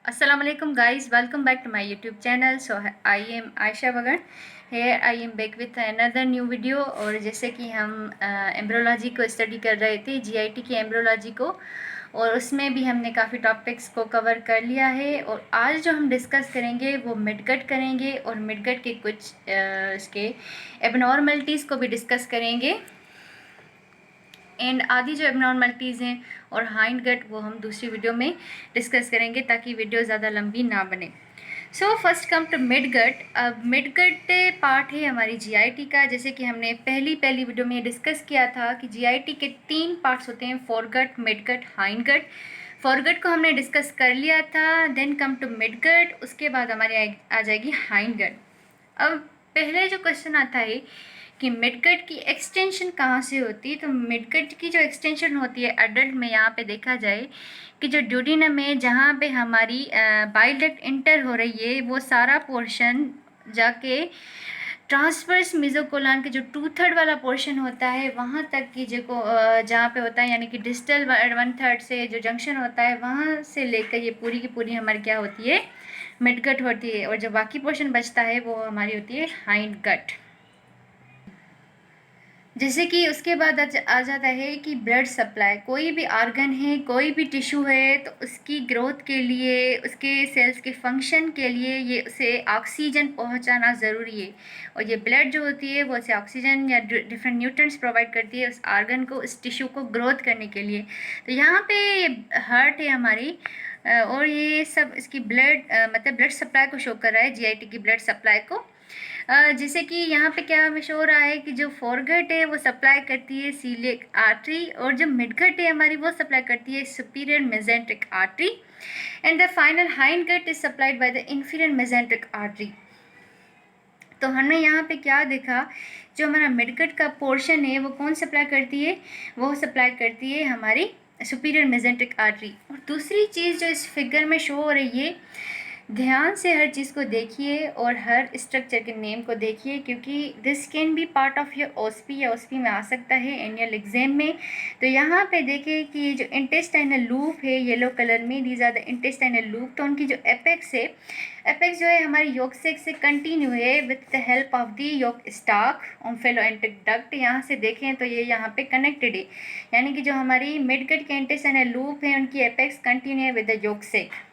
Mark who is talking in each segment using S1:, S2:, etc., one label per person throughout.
S1: Assalamu alaikum guys, welcome back to my YouTube channel. So I am Aisha Bagan. Here I am back with another new video। और जैसे कि हम embryology को study कर रहे थे, जीआईटी की एम्ब्रोलॉजी को, और उसमें भी हमने काफ़ी टॉपिक्स को कवर कर लिया है। और आज जो हम डिस्कस करेंगे वो मिडगट करेंगे और मिडगट के कुछ इसके एबनॉर्मलिटीज़ को भी डिस्कस करेंगे। एंड आदि जो एबनॉर्मलिटीज़ हैं और हाइंड गट वो हम दूसरी वीडियो में डिस्कस करेंगे ताकि वीडियो ज़्यादा लंबी ना बने। So first come to mid gut. अब मिड गट पार्ट है हमारी जीआईटी का। जैसे कि हमने पहली वीडियो में डिस्कस किया था कि जीआईटी के 3 पार्ट्स होते हैं, foregut, mid gut, hind gut. Foregut को हमने डिस्कस कर लिया था, then come to mid gut, उसके बाद हमारी आ जाएगी हाइंड गट। अब पहले जो क्वेश्चन आता है कि मिडगट की एक्सटेंशन कहाँ से होती है, तो मिडगट की जो एक्सटेंशन होती है एडल्ट में, यहाँ पे देखा जाए कि जो ड्यूडिनम है जहाँ पे हमारी बाइल डक्ट इंटर हो रही है, वो सारा पोर्शन जाके ट्रांसवर्स मेसोकोलन के जो 2/3 वाला पोर्शन होता है वहाँ तक की जो जहाँ पे होता है, यानी कि डिस्टल 1/3 से जो जंक्शन होता है वहाँ से लेकर ये पूरी की पूरी हमारी क्या होती है, मिडगट होती है। और जो बाकी पोर्शन बचता है वो हमारी होती है हाइंड गट। जैसे कि उसके बाद आ जाता है कि ब्लड सप्लाई, कोई भी आर्गन है, कोई भी टिश्यू है, तो उसकी ग्रोथ के लिए, उसके सेल्स के फंक्शन के लिए ये उसे ऑक्सीजन पहुंचाना ज़रूरी है। और ये ब्लड जो होती है वो उसे ऑक्सीजन या डिफरेंट न्यूट्रिएंट्स प्रोवाइड करती है उस आर्गन को, उस टिश्यू को ग्रोथ करने के लिए। तो यहाँ पे ये हार्ट है हमारी, और ये सब इसकी ब्लड मतलब ब्लड सप्लाई को शो कर रहा है, जीआईटी की ब्लड सप्लाई को। जैसे कि यहाँ पे क्या हमें शो हो रहा है कि जो फोरगट है वो सप्लाई करती है सीलियक आर्टरी, और जो मिडगट है हमारी वो सप्लाई करती है superior mesenteric artery, and the final hind gut is supplied by the inferior mesenteric artery. तो हमने यहाँ पे क्या देखा, जो हमारा मिडगट का पोर्शन है वो कौन सप्लाई करती है, वो सप्लाई करती है हमारी सुपीरियर मेसेंट्रिक आर्टरी। और दूसरी चीज़ जो इस फिगर में शो हो रही है, ध्यान से हर चीज़ को देखिए और हर स्ट्रक्चर के नेम को देखिए, क्योंकि this can be part of your ओस्पी या ओस्पी में आ सकता है एनुअल एग्जाम में। तो यहाँ पे देखिए कि ये जो इंटेस्टाइनल लूप है येलो कलर में, these are the intestinal loop. तो उनकी जो एपेक्स है, एपेक्स जो है हमारी योक सेक से कंटिन्यू है with the help of the yolk stalk omphaloenteric duct. यहाँ से देखें तो ये यहाँ पे कनेक्टेड है, यानी कि जो हमारी मिडगट के इंटेस्टाइनल लूप है उनकी एपेक्स कंटिन्यू है विद द योक सेक।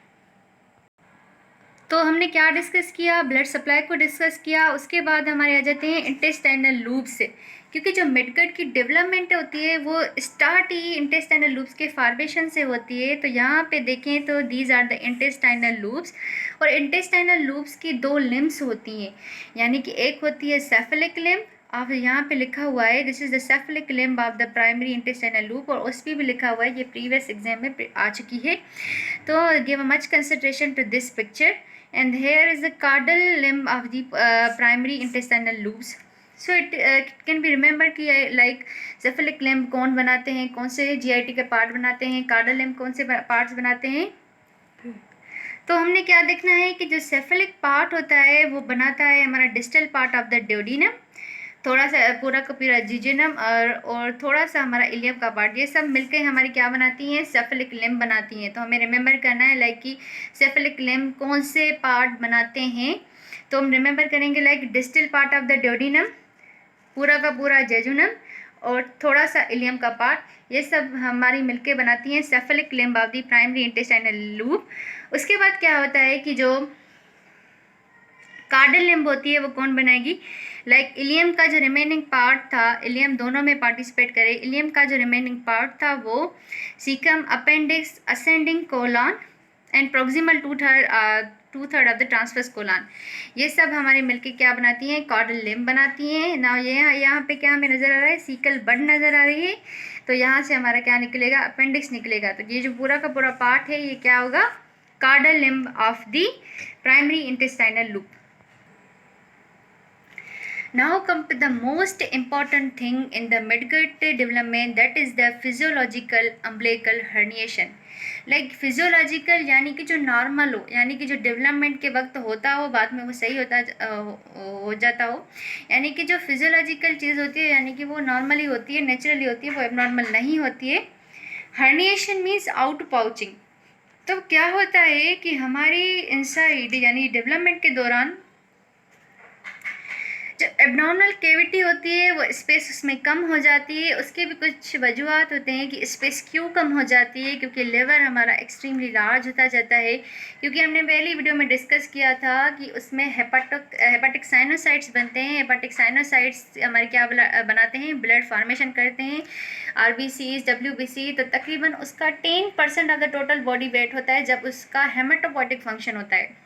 S1: तो हमने क्या डिस्कस किया, ब्लड सप्लाई को डिस्कस किया। उसके बाद हमारे आ जाते हैं इंटेस्टाइनल लूप से, क्योंकि जो मिडगट की डेवलपमेंट होती है वो स्टार्ट ही इंटेस्टाइनल लूप्स के फॉर्मेशन से होती है। तो यहाँ पे देखें तो these are the intestinal loops, और इंटेस्टाइनल लूप्स की 2 लिम्स होती हैं, यानी कि एक होती है सेफेलिक लिम्ब, आप यहाँ पे लिखा हुआ है this is the cephalic limb of the primary intestinal loop, और उस पर भी लिखा हुआ है, ये प्रीवियस एग्जाम में आ चुकी है। तो give much consideration to this picture, and here is the caudal limb of the primary intestinal loops. So it can be remembered कि like cephalic limb कौन बनाते हैं, कौन से GIT के पार्ट बनाते हैं, caudal limb कौन से पार्ट्स बनाते हैं। तो हमने क्या देखना है कि जो सेफेलिक पार्ट होता है वो बनाता है हमारा distal part of the duodenum, थोड़ा सा पूरा का पूरा जिजिनम, और थोड़ा सा हमारा इलियम का पार्ट, ये सब मिलकर हमारी क्या बनाती हैं, सेफेलिक लिम्ब बनाती हैं। तो हमें रिमेंबर करना है लाइक कि सेफेलिक लिम्ब कौन से पार्ट बनाते हैं। तो हम रिमेंबर करेंगे like distal part of the duodenum, पूरा का पूरा जेजुनम, और थोड़ा सा इलियम का पार्ट, ये सब हमारी मिलके बनाती हैं cephalic limb of the primary intestinal loop. उसके बाद क्या होता है कि जो कार्डल लिम्ब होती है वो कौन बनाएगी, लाइक इलियम का जो रिमेनिंग पार्ट था, इलियम दोनों में पार्टिसिपेट करे, इलियम का जो रिमेनिंग पार्ट था वो caecum, appendix, ascending colon and proximal 2/3 of the transverse colon, ये सब हमारे मिलके क्या बनाती हैं, कार्डल लिम्ब बनाती हैं ना। ये यहाँ पे क्या हमें नज़र आ रहा है, सीकल बड नज़र आ रही है। तो यहाँ से हमारा क्या निकलेगा, अपेंडिक्स निकलेगा। तो ये जो पूरा का पूरा पार्ट है ये क्या होगा, caudal limb of the primary intestinal loop. Now come to the most important thing in the midgut development, that is the physiological umbilical herniation. Like physiological यानी कि जो नॉर्मल हो, यानी कि जो डेवलपमेंट के वक्त होता हो, बाद में वो सही हो जाता हो, यानी कि जो फिजियोलॉजिकल चीज़ होती है यानी कि वो नॉर्मली होती है, नेचुरली होती है, वो एबनॉर्मल नहीं होती है। हर्निएशन मीन्स आउट पाउचिंग, तो क्या होता है कि हमारी इनसाइड यानी डेवलपमेंट के दौरान जो एब्नॉर्मल कैविटी होती है वो स्पेस उसमें कम हो जाती है। उसके भी कुछ वजूहत होते हैं कि स्पेस क्यों कम हो जाती है, क्योंकि लिवर हमारा एक्सट्रीमली लार्ज होता जाता है। क्योंकि हमने पहली वीडियो में डिस्कस किया था कि उसमें हेपाटिक साइनोसाइट्स बनते हैं। हेपाटिक साइनोसाइट्स हमारे क्या बनाते हैं, ब्लड फॉर्मेशन करते हैं, आरबीसी, डब्ल्यूबीसी। तो तकरीबन उसका 10% अगर टोटल बॉडी वेट होता है जब उसका हेमाटोपोइटिक फंक्शन होता है,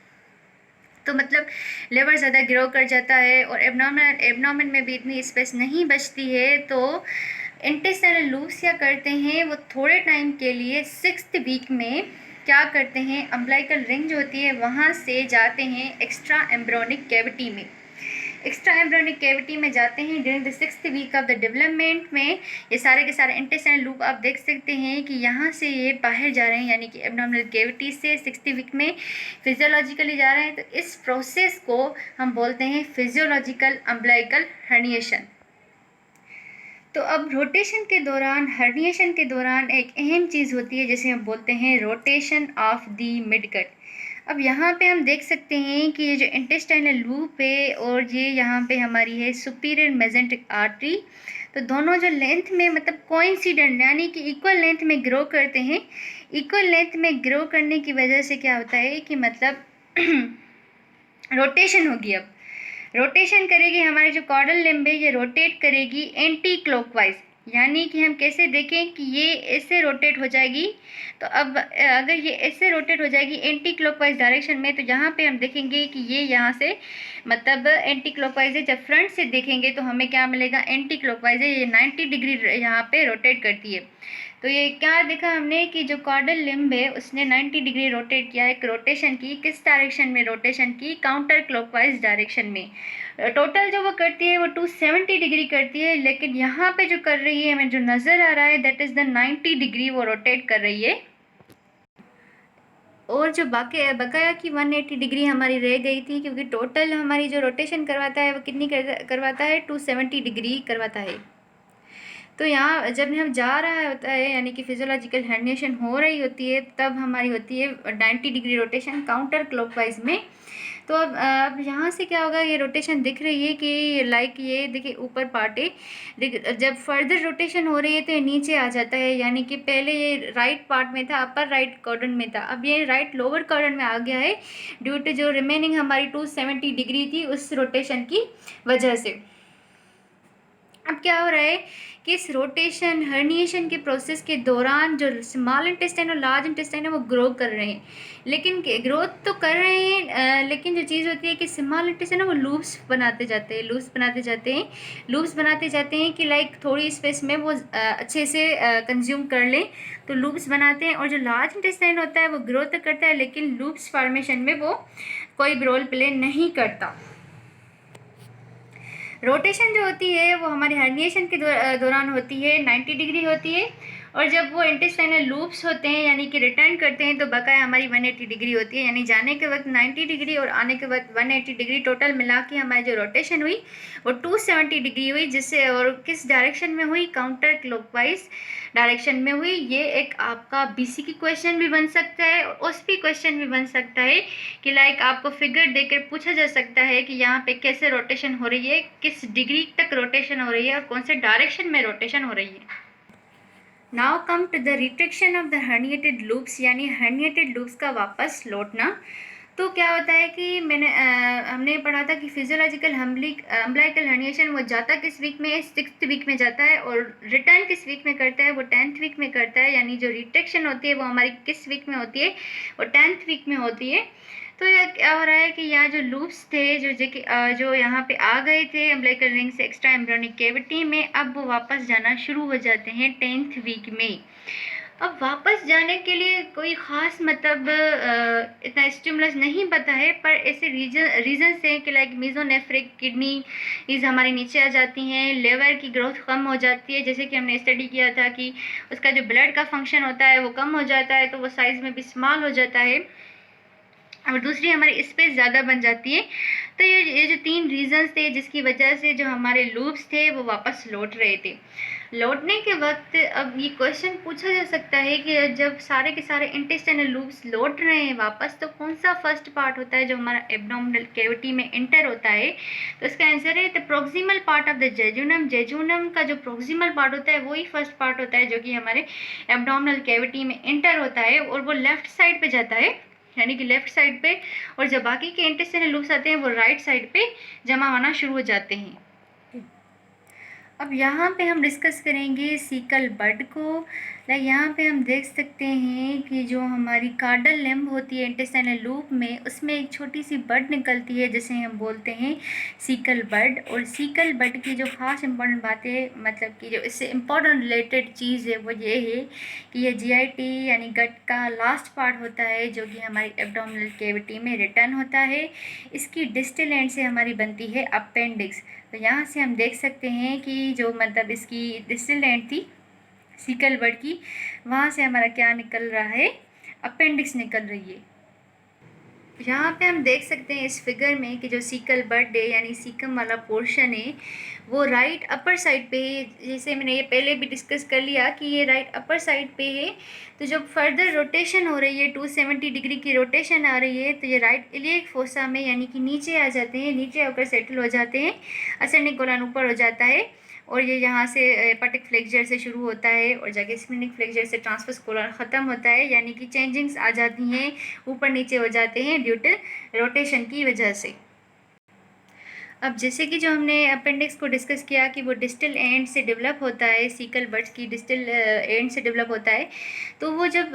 S1: तो मतलब लिवर ज़्यादा ग्रो कर जाता है और एब्नॉर्मल में भी इतनी स्पेस नहीं बचती है। तो इंटेस्टाइनल लूप्स क्या करते हैं, वो थोड़े टाइम के लिए 6th वीक में क्या करते हैं, अम्बिलिकल रिंग जो होती है वहाँ से जाते हैं एक्स्ट्रा एम्ब्रियोनिक कैविटी में। एक्स्ट्रा एम्ब्रियोनिक कैविटी में जाते हैं during the 6th week of the development में। ये सारे के सारे इंटेस्टाइनल लूप आप देख सकते हैं कि यहाँ से ये बाहर जा रहे हैं, यानी कि एब्डोमिनल कैविटी से 6th वीक में फिजियोलॉजिकली जा रहे हैं। तो इस प्रोसेस को हम बोलते हैं फिजियोलॉजिकल अम्बिलिकल हर्निएशन। तो अब रोटेशन के दौरान, हर्निएशन के दौरान एक अहम चीज़ होती है जिसे हम बोलते हैं रोटेशन ऑफ द मिडगट। अब यहाँ पे हम देख सकते हैं कि ये जो इंटेस्टाइनल लूप है और ये यहाँ पे हमारी है सुपीरियर मेसेंट्रिक आर्टरी। तो दोनों जो लेंथ में मतलब कोइंसिडेंट यानी कि इक्वल लेंथ में ग्रो करते हैं। इक्वल लेंथ में ग्रो करने की वजह से क्या होता है कि मतलब रोटेशन होगी। अब रोटेशन करेगी, हमारी जो कॉर्डल लिम्ब है ये रोटेट करेगी एंटी क्लॉकवाइज, यानी कि हम कैसे देखें कि ये ऐसे रोटेट हो जाएगी। तो अब अगर ये ऐसे रोटेट हो जाएगी एंटी क्लॉकवाइज डायरेक्शन में, तो यहाँ पे हम देखेंगे कि ये यहाँ से मतलब एंटी क्लॉकवाइज है। जब फ्रंट से देखेंगे तो हमें क्या मिलेगा, एंटी क्लॉकवाइज है, ये 90 डिग्री यहाँ पे रोटेट करती है। तो ये क्या देखा हमने कि जो कॉर्डल लिम्ब है उसने 90 डिग्री रोटेट किया, एक रोटेशन की। किस डायरेक्शन में रोटेशन की, काउंटर क्लॉकवाइज डायरेक्शन में। टोटल जो वो करती है वो 270 डिग्री करती है, लेकिन यहाँ पे जो कर रही है हमें जो नज़र आ रहा है दैट इज़ द 90 डिग्री वो रोटेट कर रही है। और जो बकाया की 180 डिग्री हमारी रह गई थी, क्योंकि टोटल हमारी जो रोटेशन करवाता है वो कितनी करवाता है, 270 डिग्री करवाता है। तो यहाँ जब हम जा रहा होता है यानी कि फिजियोलॉजिकल हर्निएशन हो रही होती है, तब हमारी होती है 90 डिग्री रोटेशन काउंटर क्लॉकवाइज में। तो अब यहाँ से क्या होगा, ये रोटेशन दिख रही है कि लाइक ये देखिए ऊपर पार्ट है, जब फर्दर रोटेशन हो रही है तो ये नीचे आ जाता है। यानी कि पहले ये राइट पार्ट में था, अपर राइट क्वाड्रेंट में था, अब ये राइट लोअर क्वाड्रेंट में आ गया है ड्यू टू जो रिमेनिंग हमारी 270 डिग्री थी उस रोटेशन की वजह से। अब क्या हो रहा है कि इस रोटेशन हर्निएशन के प्रोसेस के दौरान जो स्मॉल इंटेस्टाइन और लार्ज इंटेस्टाइन है वो ग्रो कर रहे हैं, लेकिन ग्रोथ तो कर रहे हैं, लेकिन जो चीज़ होती है कि स्मॉल इंटेस्टाइन है वो लूप्स बनाते जाते हैं, लूप्स बनाते जाते हैं कि लाइक थोड़ी स्पेस में वो अच्छे से कंज्यूम कर लें, तो लूप्स बनाते हैं। और जो लार्ज इंटेस्टाइन होता है वो ग्रो तो करता है लेकिन लूप्स फॉर्मेशन में वो कोई रोल प्ले नहीं करता। रोटेशन जो होती है वो हमारे हर्निएशन के दौरान होती है, 90 डिग्री होती है। और जब वो इंटेस्टाइनल लूप्स होते हैं यानी कि रिटर्न करते हैं तो बकाया हमारी 180 डिग्री होती है। यानी जाने के वक्त 90 डिग्री और आने के वक्त 180 डिग्री, टोटल मिला के हमारी जो रोटेशन हुई वो 270 डिग्री हुई, जिससे और किस डायरेक्शन में हुई, काउंटर क्लॉकवाइज डायरेक्शन में हुई। ये एक आपका बीसी की क्वेश्चन भी बन सकता है और उस भी क्वेश्चन भी बन सकता है कि लाइक आपको फिगर देकर पूछा जा सकता है कि यहाँ पे कैसे रोटेशन हो रही है, किस डिग्री तक रोटेशन हो रही है और कौन से डायरेक्शन में रोटेशन हो रही है। Now come to the retraction of the herniated loops, यानी हर्निएटेड लूप्स का वापस लौटना। तो क्या होता है कि हमने पढ़ा था कि फिजियोलॉजिकल अम्बिलिकल हर्निएशन वो जाता किस वीक में, 6th वीक में जाता है, और रिटर्न किस वीक में करता है, वो 10th वीक में करता है। यानी जो रिट्रैक्शन होती है वो हमारी किस वीक में होती है, वो 10th वीक में होती है। तो यह क्या हो रहा है कि यहाँ जो लूप्स थे जो यहाँ पे आ गए थे अम्बिलिकल रिंग से एक्स्ट्रा एम्ब्रियोनिक कैविटी में, अब वो वापस जाना शुरू हो जाते हैं 10th वीक में। अब वापस जाने के लिए कोई ख़ास मतलब इतना स्टिमुलस नहीं पता है, पर ऐसे रीजंस हैं कि लाइक मीजोनेफ्रिक किडनी हमारी नीचे आ जाती हैं, लेवर की ग्रोथ कम हो जाती है, जैसे कि हमने स्टडी किया था कि उसका जो ब्लड का फंक्शन होता है वो कम हो जाता है, तो वो साइज़ में भी स्मॉल हो जाता है, और दूसरी हमारी स्पेस ज़्यादा बन जाती है। तो ये जो 3 रीजंस थे जिसकी वजह से जो हमारे लूप्स थे वो वापस लौट रहे थे। लौटने के वक्त अब ये क्वेश्चन पूछा जा सकता है कि जब सारे के सारे इंटेस्टाइनल लूप्स लौट रहे हैं वापस, तो कौन सा फर्स्ट पार्ट होता है जो हमारा एब्डोमिनल कैविटी में एंटर होता है? तो इसका आंसर है the proximal part of the jejunum. Jejunum का जो प्रोक्सिमल पार्ट होता है वही फर्स्ट पार्ट होता है जो कि हमारे एब्डोमिनल कैविटी में एंटर होता है, और वो लेफ्ट साइड पे जाता है, यानी कि लेफ्ट साइड पे। और जब बाकी के इंटेस्टाइनल लूप्स आते हैं वो राइट साइड पे जमा होना शुरू हो जाते हैं। अब यहाँ पे हम डिस्कस करेंगे सीकल बड को। लाइक यहाँ पे हम देख सकते हैं कि जो हमारी कार्डल लिम्ब होती है इंटेस्टाइनल लूप में, उसमें एक छोटी सी बड निकलती है जिसे हम बोलते हैं सीकल बड। और सीकल बड की जो खास इंपॉर्टेंट बातें, मतलब कि जो इससे इम्पॉर्टेंट रिलेटेड चीज़ है वो ये है कि ये GIT यानी गट का लास्ट पार्ट होता है जो कि हमारी एब्डोमिनल कैविटी में रिटर्न होता है। इसकी डिस्टल एंड से हमारी बनती है अपेंडिक्स। तो यहाँ से हम देख सकते हैं कि जो मतलब इसकी डिस्टल एंड थी सीकल बड की, वहाँ से हमारा क्या निकल रहा है? अपेंडिक्स निकल रही है। यहाँ पे हम देख सकते हैं इस फिगर में कि जो सीकल बड है यानी सीकम वाला पोर्शन है वो राइट अपर साइड पे है। जैसे मैंने ये पहले भी डिस्कस कर लिया कि ये राइट अपर साइड पे है। तो जब फर्दर रोटेशन हो रही है, 270 डिग्री की रोटेशन आ रही है, तो ये राइट इलियक फोसा में यानी कि नीचे आ जाते हैं, नीचे होकर सेटल हो जाते हैं, असेंडिंग कोलन ऊपर हो जाता है। और ये यहाँ से हेपेटिक फ्लेक्सर से शुरू होता है और जाके स्प्लेनिक फ्लेक्सर से ट्रांसवर्स कोलन ख़त्म होता है, यानी कि चेंजिंग्स आ जाती हैं, ऊपर नीचे हो जाते हैं ड्यू टू रोटेशन की वजह से। अब जैसे कि जो हमने अपेंडिक्स को डिस्कस किया कि वो डिस्टल एंड से डेवलप होता है, सीकल बड्स की डिस्टल एंड से डेवलप होता है। तो वो जब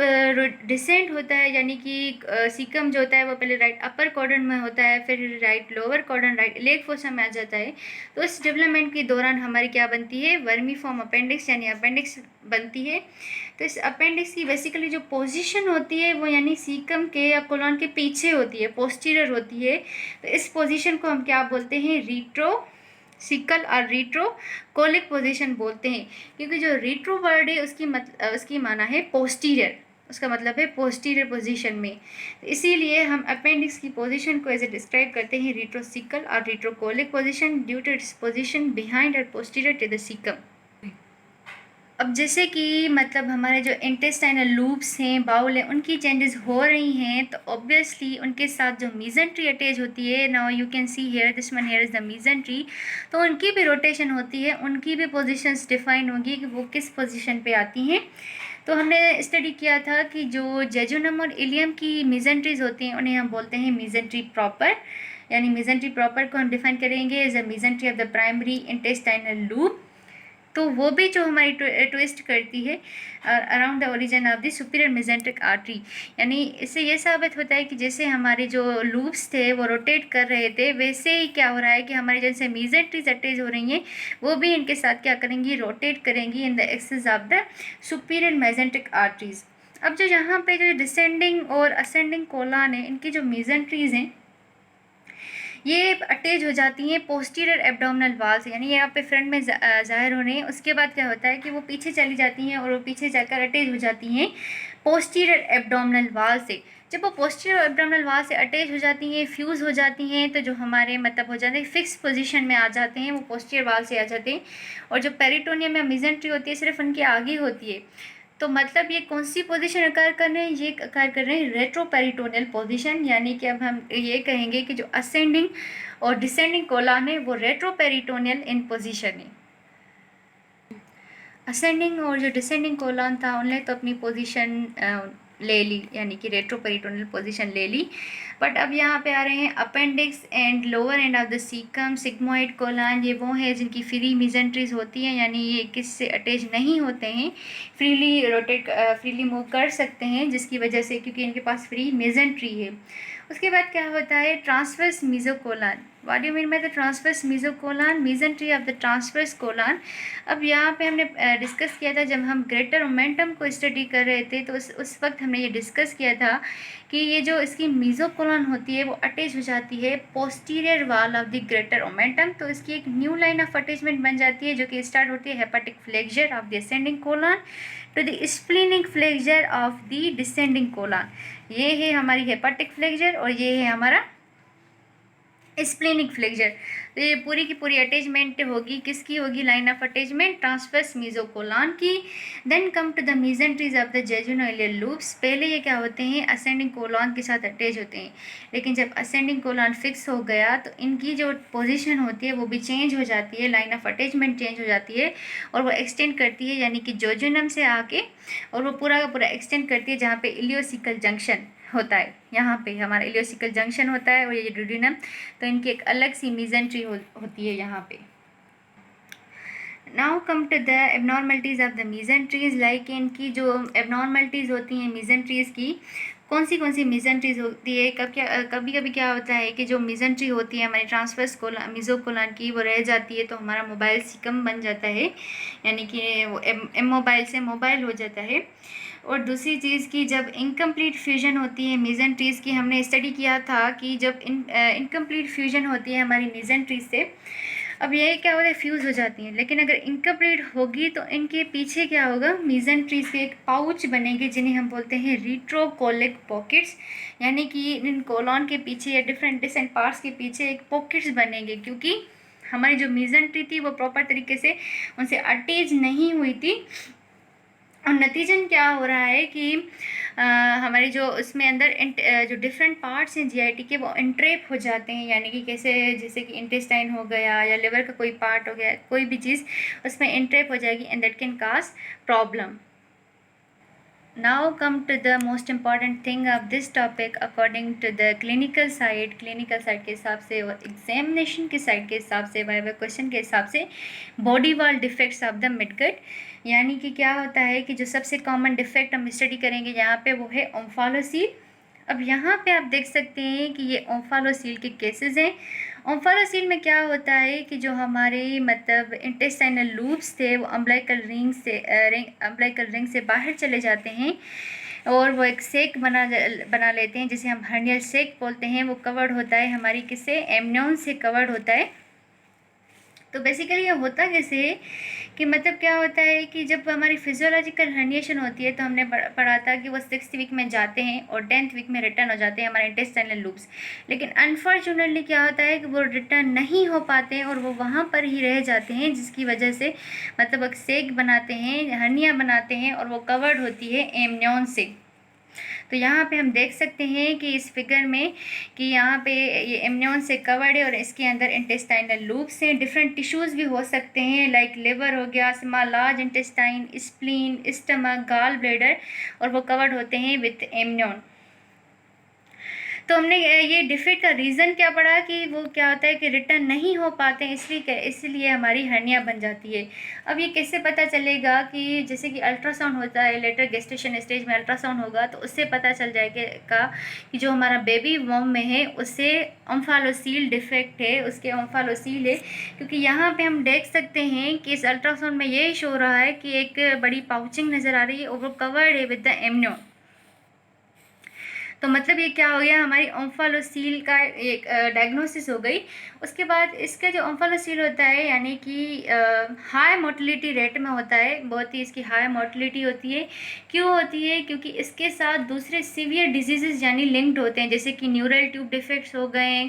S1: डिसेंट होता है, यानी कि सीकम जो होता है वो पहले राइट अपर क्वाड्रेंट में होता है, फिर right lower quadrant, right iliac fossa में आ जाता है। तो इस डेवलपमेंट के दौरान हमारी क्या बनती है? वर्मीफॉर्म अपेंडिक्स यानी अपेंडिक्स बनती है। तो इस अपेंडिक्स की बेसिकली जो पोजीशन होती है वो यानी सीकम के या कोलन के पीछे होती है, पोस्टीरियर होती है। तो इस पोजीशन को हम क्या बोलते हैं? रीट्रो सिकल और रीट्रो कोलिक पोजीशन बोलते हैं, क्योंकि जो रीट्रो वर्ड है उसकी माना है पोस्टीरियर, उसका मतलब है पोस्टीरियर पोजीशन में। तो इसीलिए हम अपेंडिक्स की पोजीशन को ऐसे डिस्क्राइब करते हैं रीट्रोसिकल और retrocolic position due to its position behind और पोस्टीरियर टू द सीकम। अब जैसे कि मतलब हमारे जो इंटेस्टाइनल लूप्स हैं, बाउल हैं, उनकी चेंजेस हो रही हैं, तो ऑब्वियसली उनके साथ जो मीजेंट्री अटैच होती है, now you can see here this one here is the mesentery, तो उनकी भी रोटेशन होती है, उनकी भी पोजीशंस डिफाइन होगी कि वो किस पोजीशन पे आती हैं। तो हमने स्टडी किया था कि जो जेजुनम और इलियम की मीजेंट्रीज होती हैं उन्हें हम बोलते हैं मीजेंट्री प्रॉपर, यानी मीजेंट्री प्रॉपर को हम डिफाइन करेंगे as a mesentery of the primary intestinal loop. तो वो भी जो हमारी ट्विस्ट करती है around the origin of the superior mesenteric artery, यानी इससे ये साबित होता है कि जैसे हमारे जो लूप्स थे वो रोटेट कर रहे थे, वैसे ही क्या हो रहा है कि हमारी जैसे मेजेंट्रीज अटैच हो रही हैं वो भी इनके साथ क्या करेंगी? रोटेट करेंगी in the axis of the superior mesenteric arteries. अब जो यहाँ पे जो डिसेंडिंग और असेंडिंग कोलन है, इनकी जो मेजेंट्रीज हैं ये अटैच हो जाती हैं पोस्टीरियर एब्डोमिनल वाल से, यानी ये यहाँ पे फ्रंट में ज़ाहिर हो रही हैं। उसके बाद क्या होता है कि वो पीछे चली जाती हैं और वो पीछे जाकर अटैच हो जाती हैं पोस्टीरियर एब्डोमिनल वाल से। जब वो पोस्टीरियर एब्डोमिनल वाल से अटैच हो जाती हैं, फ्यूज़ हो जाती हैं, तो जो हमारे मतलब हो जाते हैं फिक्स पोजीशन में आ जाते हैं, वो पोस्टीरियर वाल से आ जाते हैं। और जो पेरिटोनियम या मेजेंट्री होती है सिर्फ उनके आगे होती है। तो मतलब ये कौन सी पोजीशन अकार कर रहे हैं? ये अकार कर रहे हैं रेट्रोपेरिटोनियल पोजीशन, यानी कि अब हम ये कहेंगे कि जो असेंडिंग और डिसेंडिंग कोलन है वो रेट्रोपेरिटोनियल इन पोजीशन है। असेंडिंग और जो डिसेंडिंग कोलन था उनने तो अपनी पोजीशन ले ली, यानी कि रेट्रोपेरिटोनियल पोजीशन ले ली। बट अब यहाँ पे आ रहे हैं appendix and lower end of the caecum sigmoid colon. ये वो है जिनकी फ्री मेजेंट्रीज होती हैं, यानी ये किससे अटैच नहीं होते हैं, फ्रीली रोटेट फ्रीली मूव कर सकते हैं, जिसकी वजह से क्योंकि इनके पास फ्री मेजेंट्री है। उसके बाद क्या होता है? Transverse mesocolon. What do you mean by the transverse mesocolon? Mesentery of the transverse colon. अब यहाँ पे हमने डिस्कस किया था जब हम ग्रेटर मोमेंटम को स्टडी कर रहे थे, तो उस वक्त हमने ये डिस्कस किया था कि ये जो इसकी मीजोकोलन होती है वो अटैच हो जाती है posterior wall of the greater momentum. तो इसकी एक न्यू लाइन ऑफ अटैचमेंट बन जाती है जो कि स्टार्ट होती है hepatic flexor of the ascending colon to the splenic flexor of the descending colon. ये है हमारी हेपेटिक फ्लेक्सर और ये है हमारा स्प्लेनिक फ्लेक्चर। तो ये पूरी की पूरी अटैचमेंट होगी, किसकी होगी, line of attachment transverse mesocolon की। Then come to the mesenteries of the jejunoileal loops. पहले ये क्या होते हैं, असेंडिंग कोलॉन के साथ अटैच होते हैं, लेकिन जब असेंडिंग कोलॉन फिक्स हो गया तो इनकी जो पोजीशन होती है वो भी चेंज हो जाती है, लाइन ऑफ अटैचमेंट चेंज हो जाती है और वो एक्सटेंड करती है, यानी कि जोजुनम से आके और वो पूरा का पूरा एक्सटेंड करती है जहाँ पे इलियोसिकल जंक्शन होता है। यहाँ पे हमारा इलियोसिकल जंक्शन होता है और ये ड्यूडेनम, तो इनकी एक अलग सी मेसेंट्री होती है यहाँ पे। Now come to the abnormalities of the mesenteries. Like इनकी जो एबनॉर्मलिटीज़ होती हैं मेसेंट्रीज़ की, कौन सी मेसेंट्रीज होती है, कभी कभी क्या होता है कि जो मेसेंट्री होती है हमारी ट्रांसवर्स मेसोकोलॉन की वो रह जाती है, तो हमारा मोबाइल सिकम बन जाता है, यानी कि वो इमोबाइल से मोबाइल हो जाता है। और दूसरी चीज़ की जब इनकम्प्लीट फ्यूजन होती है मेसेंट्रीज़ की, हमने स्टडी किया था कि जब इनकम्प्लीट फ्यूजन होती है हमारी मेसेंट्रीज से, अब ये क्या होता है, फ्यूज़ हो जाती हैं, लेकिन अगर इनकम्प्लीट होगी तो इनके पीछे क्या होगा, मेसेंट्रीज के एक पाउच बनेंगे जिन्हें हम बोलते हैं रिट्रोकोलिक पॉकेट्स, यानी कि इन कोलॉन के पीछे या डिफरेंट पार्ट्स के पीछे एक पॉकेट्स बनेंगे, क्योंकि हमारी जो मेसेंट्री थी वो प्रॉपर तरीके से उनसे अटैच नहीं हुई थी। और नतीजन क्या हो रहा है कि हमारे जो उसमें अंदर जो डिफरेंट पार्ट्स हैं जीआईटी के वो इंट्रैप हो जाते हैं, यानी कि कैसे, जैसे कि इंटेस्टाइन हो गया या लिवर का कोई पार्ट हो गया, कोई भी चीज़ उसमें इंट्रैप हो जाएगी and that can cause problem. Now come to the most important thing of this topic according to the clinical side के हिसाब से और एग्जामिनेशन के साइड के हिसाब से, वाइवा क्वेश्चन के हिसाब से, body wall defects of the midgut. यानी कि क्या होता है कि जो सबसे कॉमन डिफेक्ट हम स्टडी करेंगे यहाँ पे वो है ओम्फालोसील। अब यहाँ पे आप देख सकते हैं कि ये ओम्फालोसील के केसेस हैं। ओम्फालोसील में क्या होता है कि जो हमारे मतलब इंटेस्टाइनल लूप्स थे वो अम्बिलिकल रिंग से बाहर चले जाते हैं और वो एक सेक बना लेते हैं, जिसे हम हर्नियल सेक बोलते हैं। वो कवर्ड होता है हमारी किससे, एमनियन से कवर्ड होता है। तो बेसिकली ये होता कैसे है कि मतलब क्या होता है कि जब हमारी फिजियोलॉजिकल हर्निएशन होती है तो हमने पढ़ा था कि वो 6th वीक में जाते हैं और 10th वीक में रिटर्न हो जाते हैं हमारे इंटेस्टाइनल लूप्स। लेकिन अनफॉर्चुनेटली क्या होता है कि वो रिटर्न नहीं हो पाते हैं और वो वहाँ पर ही रह जाते हैं, जिसकी वजह से मतलब एक सेक बनाते हैं, हर्निया बनाते हैं और वो कवर्ड होती है एमनियन से। तो यहाँ पे हम देख सकते हैं कि इस फिगर में कि यहाँ पे ये एमनियन से कवर्ड है और इसके अंदर इंटेस्टाइनल लूप्स हैं। डिफरेंट टिश्यूज़ भी हो सकते हैं, लाइक लिवर हो गया, small large intestine, spleen, stomach, gall bladder, और वो कवर्ड होते हैं विथ एमनियन। तो हमने ये डिफेक्ट का रीज़न क्या पढ़ा कि वो क्या होता है कि रिटर्न नहीं हो पाते हैं, इसलिए हमारी हर्निया बन जाती है। अब ये कैसे पता चलेगा कि जैसे कि अल्ट्रासाउंड होता है, लेटर गेस्टेशन स्टेज में अल्ट्रासाउंड होगा तो उससे पता चल जाएगा कि जो हमारा बेबी वॉर्म में है उससे ओम्फालोसील डिफेक्ट है, उसके ओम्फालोसील है। क्योंकि यहाँ पे हम देख सकते हैं कि इस अल्ट्रासाउंड में ये शो हो रहा है कि एक बड़ी पाउचिंग नज़र आ रही है और वो कवर्ड है विद द एमनियन। तो मतलब ये क्या हो गया, हमारी ओम्फालोसील का एक डायग्नोसिस हो गई। उसके बाद इसका जो ओम्फालोसील होता है यानी कि हाई मोटिलिटी रेट में होता है, बहुत ही इसकी हाई मोटिलिटी होती है। क्यों होती है, क्योंकि इसके साथ दूसरे सीवियर डिजीज़ यानी लिंक्ड होते हैं, जैसे कि न्यूरल ट्यूब डिफेक्ट्स हो गए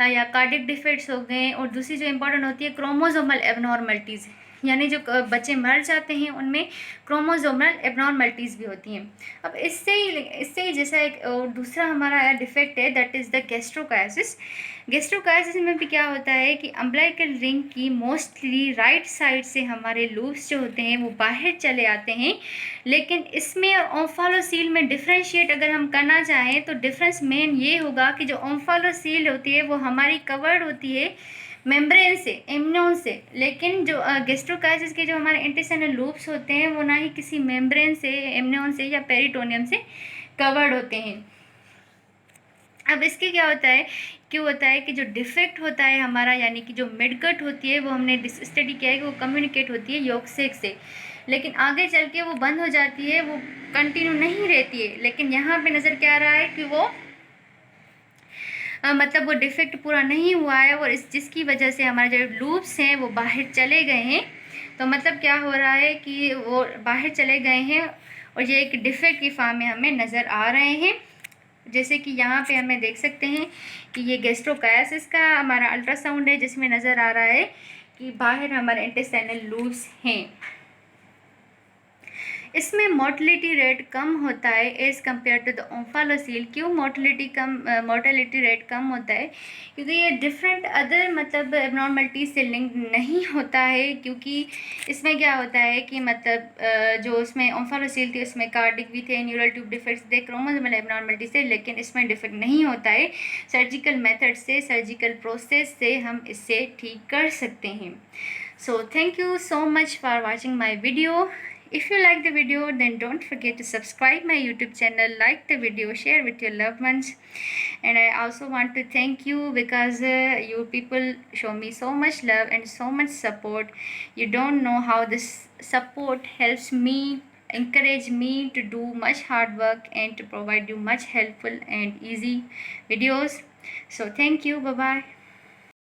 S1: या कार्डिक डिफेक्ट्स हो गए। और दूसरी जो इम्पोर्टेंट होती है क्रोमोसोमल एबनॉर्मलिटीज़, यानी जो बच्चे मर जाते हैं उनमें क्रोमोसोमल एबनॉर्मलिटीज़ भी होती हैं। अब इससे ही जैसा एक और दूसरा हमारा डिफेक्ट है, दैट इज़ द गैस्ट्रोकाइसिस। गैस्ट्रोकाइसिस में भी क्या होता है कि अम्बिलिकल रिंग की मोस्टली राइट साइड से हमारे लूप्स जो होते हैं वो बाहर चले आते हैं। लेकिन इसमें और ओम्फालोसील में डिफ्रेंशिएट अगर हम करना चाहें तो डिफरेंस मेन ये होगा कि जो ओम्फालोसील होती है वो हमारी कवर्ड होती है मेम्ब्रेन से, एमनियन से, लेकिन जो गैस्ट्रोकाइसिस के जो हमारे इंटेस्टाइनल लूप्स होते हैं वो ना ही किसी मेम्ब्रेन से, एमनियन से या पेरिटोनियम से कवर्ड होते हैं। अब इसके क्या होता है, क्यों होता है कि जो डिफेक्ट होता है हमारा यानी कि जो मिडगट होती है वो हमने स्टडी किया है कि वो कम्युनिकेट होती है योगसेक से, लेकिन आगे चल के वो बंद हो जाती है, वो कंटिन्यू नहीं रहती है। लेकिन यहाँ पे नज़र क्या आ रहा है कि वो मतलब वो डिफेक्ट पूरा नहीं हुआ है और जिसकी वजह से हमारे जो लूप्स हैं वो बाहर चले गए हैं। तो मतलब क्या हो रहा है कि वो बाहर चले गए हैं और ये एक डिफेक्ट की फॉर्म में हमें नज़र आ रहे हैं। जैसे कि यहाँ पे हमें देख सकते हैं कि ये गैस्ट्रोकायासिस का हमारा अल्ट्रासाउंड है, जिसमें नज़र आ रहा है कि बाहर हमारे इंटेस्टाइनल लूप्स हैं। इसमें मोर्टेलिटी रेट कम होता है एज़ कम्पेयर टू द ओम्फालोसील। क्यों मोर्टेलिटी रेट कम होता है? क्योंकि ये डिफरेंट अदर मतलब एबनॉर्मलिटी से लिंक नहीं होता है, क्योंकि इसमें क्या होता है कि मतलब जो उसमें ओम्फालोसील थी उसमें कार्डिक भी थे, न्यूरल ट्यूब डिफेक्ट्स थे, क्रोमोसोमल एबनॉर्मलिटी से, लेकिन इसमें डिफेक्ट नहीं होता है। सर्जिकल मेथड से, सर्जिकल प्रोसेस से हम इससे ठीक कर सकते हैं। So thank you so much for watching my video. If you like the video, then don't forget to subscribe my YouTube channel, like the video, share with your loved ones. And I also want to thank you because you people show me so much love and so much support. You don't know how this support helps me, encourage me to do much hard work and to provide you much helpful and easy videos. So thank you. Bye bye.